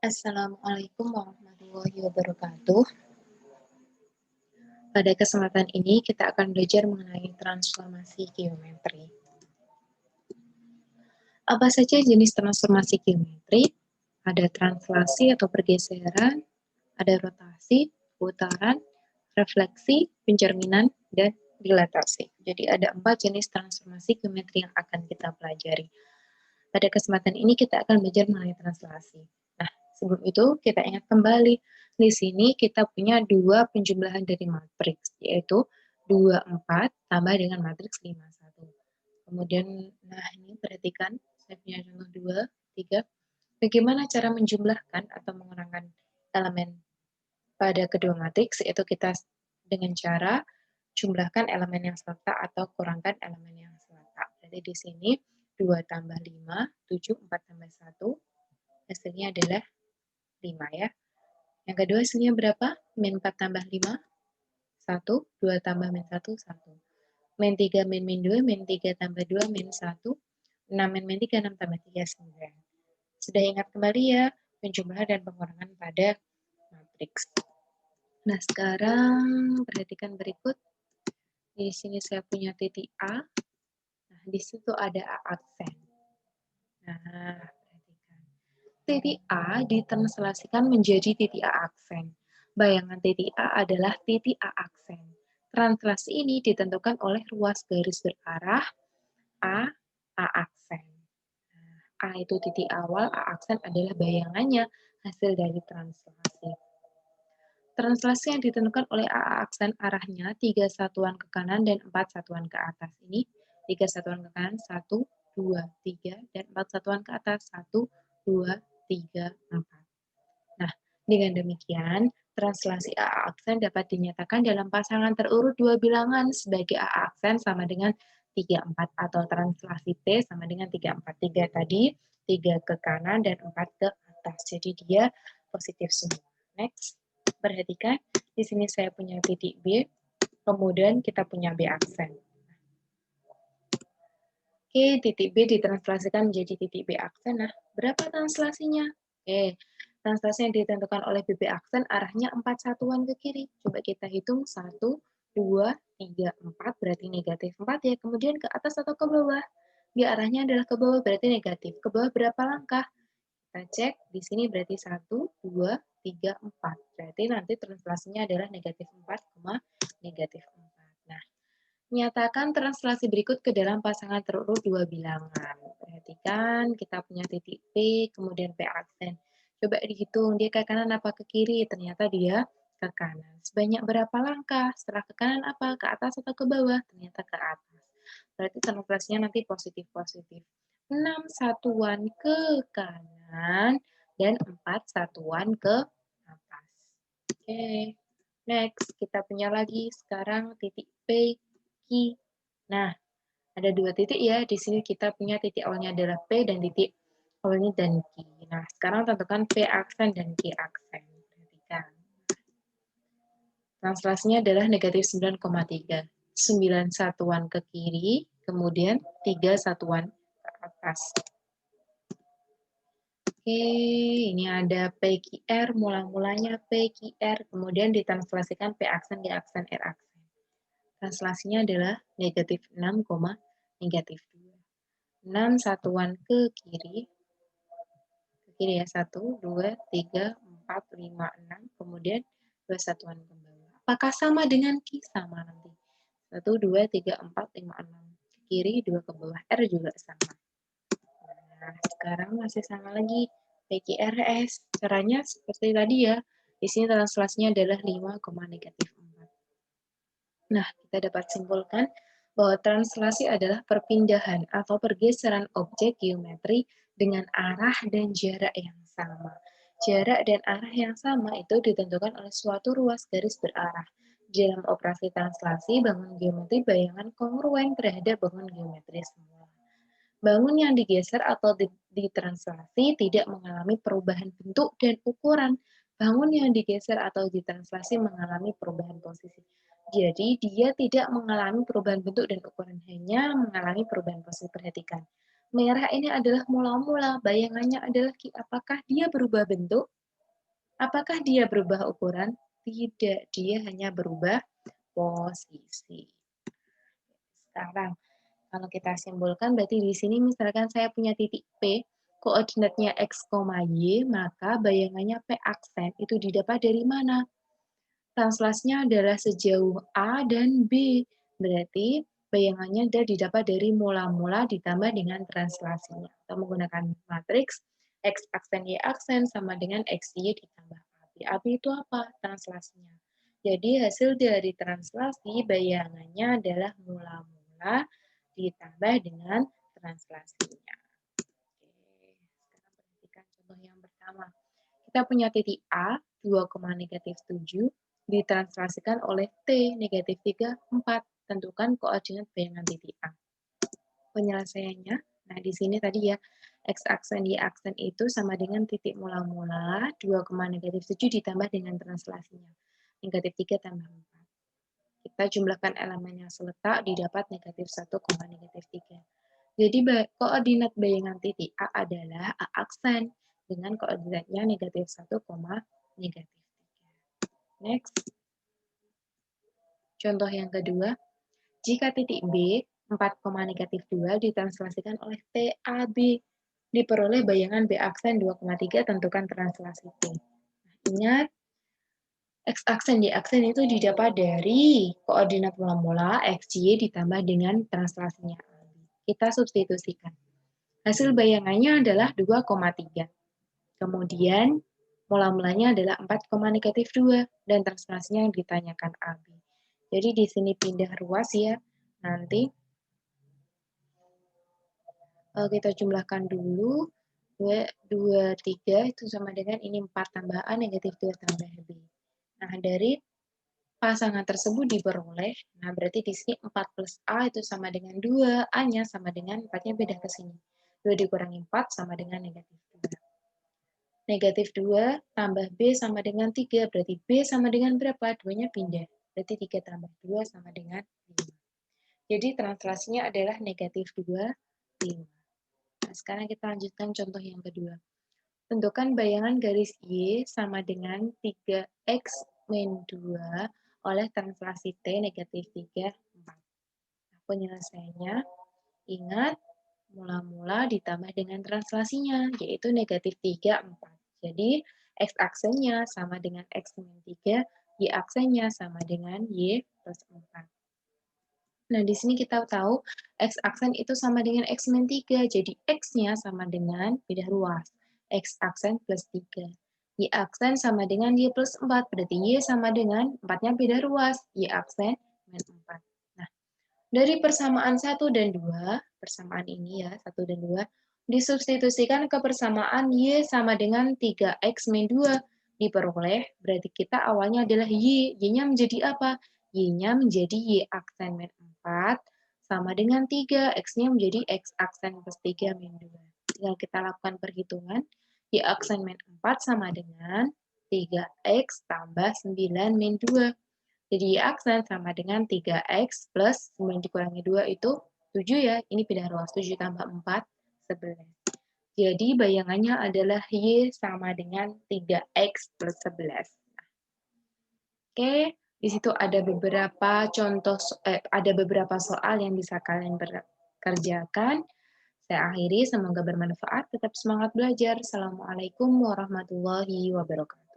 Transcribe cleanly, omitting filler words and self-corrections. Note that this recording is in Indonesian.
Assalamualaikum warahmatullahi wabarakatuh. Pada kesempatan ini kita akan belajar mengenai transformasi geometri. Apa saja jenis transformasi geometri? Ada translasi atau pergeseran, ada rotasi, putaran, refleksi, pencerminan, dan dilatasi. Jadi ada 4 jenis transformasi geometri yang akan kita pelajari. Pada kesempatan ini kita akan belajar mengenai translasi. Nah, sebelum itu kita ingat kembali, di sini kita punya 2 penjumlahan dari matriks, yaitu 24 tambah dengan matriks 51. Kemudian, nah ini perhatikan, saya punya contoh 2, 3. Bagaimana cara menjumlahkan atau mengurangkan elemen pada kedua matriks, yaitu kita dengan cara jumlahkan elemen yang serta atau kurangkan elemen yang serta. Jadi di sini 2 tambah 5, 7, 4 tambah 1, hasilnya adalah 5 ya. Yang kedua hasilnya berapa? Min 4 tambah 5, 1, 2 tambah min 1, 1. Min 3 min 2, min 3 tambah 2, min 1, 6 min 3, 6 tambah 3, 9. Sudah ingat kembali ya, penjumlahan dan pengurangan pada matriks. Nah, sekarang perhatikan berikut. Di sini saya punya titik A. Nah, di situ ada A aksen. Nah, perhatikan. Titik A ditranslasikan menjadi titik A aksen. Bayangan titik A adalah titik A aksen. Translasi ini ditentukan oleh ruas garis berarah A aksen. A itu titik awal, A aksen adalah bayangannya, hasil dari translasi. Translasi yang ditentukan oleh A aksen arahnya 3 satuan ke kanan dan 4 satuan ke atas. Ini 3 satuan ke kanan, 1, 2, 3, dan 4 satuan ke atas, 1, 2, 3, 4. Nah, dengan demikian, translasi A aksen dapat dinyatakan dalam pasangan terurut 2 bilangan sebagai A aksen sama dengan 3, 4, atau translasi T sama dengan 3, 4. 3 tadi, 3 ke kanan dan 4 ke atas. Jadi dia positif semua. Next, perhatikan, di sini saya punya titik B, kemudian kita punya B aksen. Oke, titik B ditranslasikan menjadi titik B aksen. Nah, berapa translasinya? Oke, translasi yang ditentukan oleh BB aksen arahnya 4 satuan ke kiri. Coba kita hitung 1, 2, 3, 4, berarti negatif 4 ya. Kemudian ke atas atau ke bawah? Dia arahnya adalah ke bawah, berarti negatif. Ke bawah berapa langkah? Kita cek, di sini berarti 1, 2, 3, 4. Berarti nanti translasinya adalah negatif 4, negatif 4. Nah, nyatakan translasi berikut ke dalam pasangan terurut 2 bilangan. Perhatikan, kita punya titik P, kemudian P aksen. Coba dihitung, dia ke kanan apa ke kiri? Ternyata dia ke kanan. Sebanyak berapa langkah? Setelah ke kanan apa? Ke atas atau ke bawah? Ternyata ke atas. Berarti translasinya nanti positif-positif. 6 satuan ke kanan dan 4 satuan ke atas. Oke, next kita punya lagi sekarang titik P, Q. Nah, ada 2 titik ya. Di sini kita punya titik awalnya adalah P dan titik awalnya dan Q. Nah, sekarang tentukan P aksen dan Q aksen. Perhatikan. Translasinya adalah negatif 9,3. 9 satuan ke kiri, kemudian 3 satuan ke atas. Oke, ini ada PQR, mula-mulanya PQR, kemudian ditranslasikan P aksen, G aksen, R aksen. Translasinya adalah negatif 6, negatif 2. 6 satuan ke kiri ya, 1, 2, 3, 4, 5, 6, kemudian 2 satuan ke bawah. Apakah sama dengan Q? Sama nanti. 1, 2, 3, 4, 5, 6. Ke kiri, 2 ke bawah. R juga sama. Nah, sekarang masih sama lagi. PQRS. Caranya seperti tadi ya. Di sini translasinya adalah 5, negatif 4. Nah, kita dapat simpulkan bahwa translasi adalah perpindahan atau pergeseran objek geometri dengan arah dan jarak yang sama. Jarak dan arah yang sama itu ditentukan oleh suatu ruas garis berarah. Dalam operasi translasi, bangun geometri bayangan kongruen terhadap bangun geometri semula. Bangun yang digeser atau ditranslasi tidak mengalami perubahan bentuk dan ukuran. Bangun yang digeser atau ditranslasi mengalami perubahan posisi. Jadi, dia tidak mengalami perubahan bentuk dan ukuran, hanya mengalami perubahan posisi. Perhatikan, Merah ini adalah mula-mula, bayangannya adalah apakah dia berubah bentuk? Apakah dia berubah ukuran? Tidak, dia hanya berubah posisi. Sekarang, kalau kita simpulkan berarti di sini misalkan saya punya titik P, koordinatnya X, Y, maka bayangannya P aksen itu didapat dari mana? Translasinya adalah sejauh A dan B. Berarti bayangannya didapat dari mula-mula ditambah dengan translasinya. Atau menggunakan matriks X aksen Y aksen sama dengan XY ditambah AB. AB itu apa? Translasinya. Jadi hasil dari translasi bayangannya adalah mula-mula ditambah dengan translasinya. Oke, sekarang perhatikan contoh yang pertama. Kita punya titik A, 2,-7, ditranslasikan oleh T, -3, 4. Tentukan koordinat bayangan titik A. Penyelesaiannya, nah di sini tadi ya, X aksen, Y aksen itu sama dengan titik mula-mula, 2,-7 ditambah dengan translasinya. -3 tambah 4. Kita jumlahkan elemen yang seletak, didapat -1, Jadi koordinat bayangan titik A adalah A aksen dengan koordinatnya -1, Next. Contoh yang kedua, jika titik B 4,-2 ditranslasikan oleh TAB, diperoleh bayangan B aksen 2,3, tentukan translasi T. Nah, ingat, X aksen, Y aksen itu didapat dari koordinat mula-mula XY ditambah dengan translasinya AB. Kita substitusikan. Hasil bayangannya adalah 2,3. Kemudian mula-mulanya adalah 4,-2 dan translasinya yang ditanyakan AB. Jadi di sini pindah ruas ya. Nanti kita jumlahkan dulu 2, 3 itu sama dengan ini 4 tambah A -2 tambah B. Nah, dari pasangan tersebut diperoleh, nah berarti di sini 4 plus A itu sama dengan 2, A-nya sama dengan 4-nya pindah ke sini. 2 dikurangi 4 sama dengan -2. -2 tambah B sama dengan 3, berarti B sama dengan berapa? 2-nya pindah, berarti 3 tambah 2 sama dengan 5. Jadi translasinya adalah -2, 5. Nah, sekarang kita lanjutkan contoh yang kedua. Tentukan bayangan garis Y sama dengan 3X min 2 oleh translasi T -3, 4. Nah, penyelesaiannya, ingat, mula-mula ditambah dengan translasinya, yaitu -3, 4. Jadi, X aksennya sama dengan X min 3, Y aksennya sama dengan Y plus 4. Nah, di sini kita tahu X aksen itu sama dengan X min 3, jadi X-nya sama dengan pindah ruas, X aksen plus 3. Y aksen sama dengan Y plus 4, berarti Y sama dengan 4-nya pindah ruas, Y aksen min 4. Nah, dari persamaan 1 dan 2, persamaan ini ya, 1 dan 2, disubstitusikan ke persamaan Y sama dengan 3X min 2. Diperoleh, berarti kita awalnya adalah Y. Y-nya menjadi apa? Y-nya menjadi Y aksen min 4 sama dengan 3. X-nya menjadi X aksen plus 3 min 2. Tinggal kita lakukan perhitungan. Y aksen min 4 sama dengan 3X tambah 9 min 2. Jadi Y aksen sama dengan 3X plus 9 dikurangi 2 itu 7 ya. Ini pindah ruas. 7 tambah 4, 11. Jadi bayangannya adalah Y sama dengan 3X plus 11. Oke, di situ ada beberapa contoh, ada beberapa soal yang bisa kalian kerjakan. Saya akhiri, semoga bermanfaat. Tetap semangat belajar. Assalamualaikum warahmatullahi wabarakatuh.